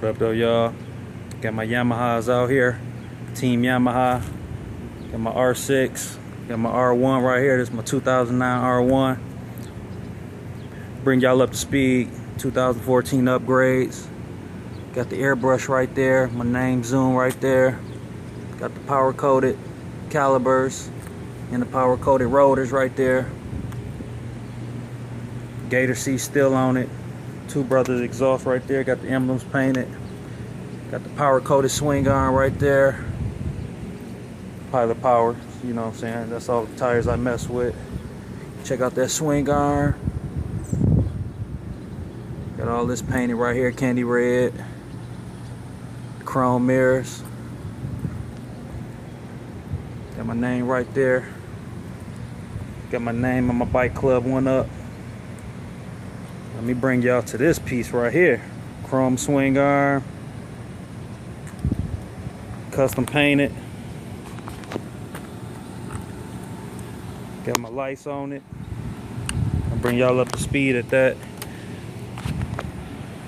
What up though, y'all? Got my Yamahas out here. Team Yamaha. Got my R6. Got my R1 right here. This is my 2009 R1. Bring y'all up to speed. 2014 upgrades. Got the airbrush right there. My name zoom right there. Got the power coated calipers and the power coated rotors right there. Gator seat still on it. Two Brothers exhaust right there. Got the emblems painted. Got the power coated swing arm right there. Pilot power, you know what I'm saying? That's all the tires I mess with. Check out that swing arm. Got all this painted right here, candy red. Chrome mirrors. Got my name right there. Got my name on my bike club one up. Let me bring y'all to this piece right here. Chrome swing arm. Custom painted. Got my lights on it. I'll bring y'all up to speed at that.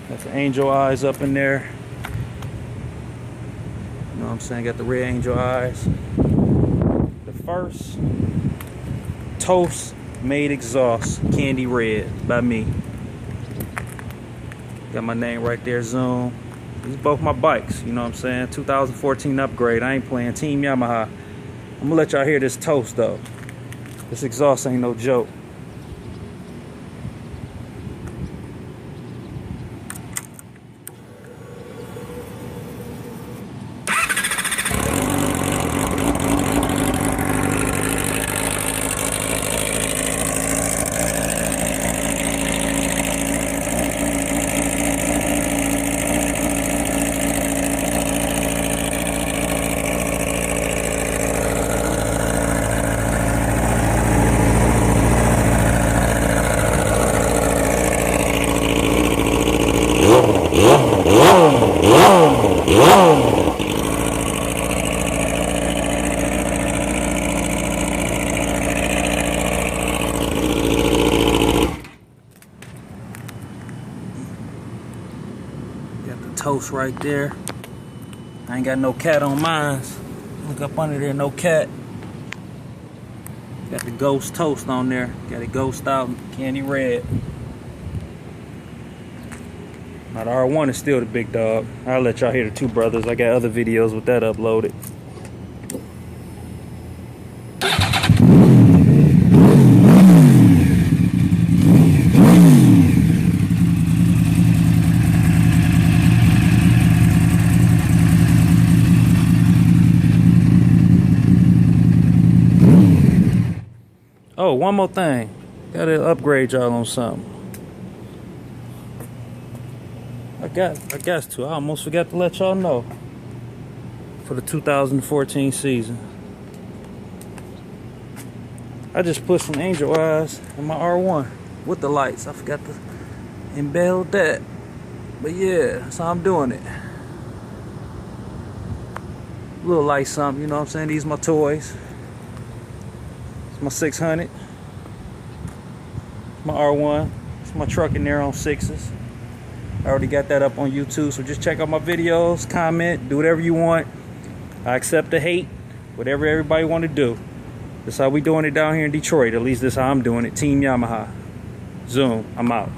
Got the angel eyes up in there. You know what I'm saying? Got the red angel eyes. The first Toce made exhaust, candy red, by me. Got my name right there, zoom. These are both my bikes, you know what I'm saying? 2014 upgrade, I ain't playing. Team Yamaha. I'm gonna let y'all hear this Toce though. This exhaust ain't no joke. Got the Toce right there. I ain't got no cat on mine. Look up under there, no cat. Got the Ghost Toast on there. Got it ghost out, candy red. Now the R1 is still the big dog. I'll let y'all hear the Two Brothers. I got other videos with that uploaded. Oh, one more thing. Gotta upgrade y'all on something. I got to. I almost forgot to let y'all know. For the 2014 season. I just put some angel eyes in my R1 with the lights. I forgot to embed that. But yeah, that's how I'm doing it. A little light something, you know what I'm saying? These are my toys. It's my 600. My R1. It's my truck in there on 6s. I already got that up on YouTube, so just check out my videos, comment, do whatever you want. I accept the hate, whatever everybody want to do. That's how we doing it down here in Detroit. At least that's how I'm doing it. Team Yamaha. Zoom. I'm out.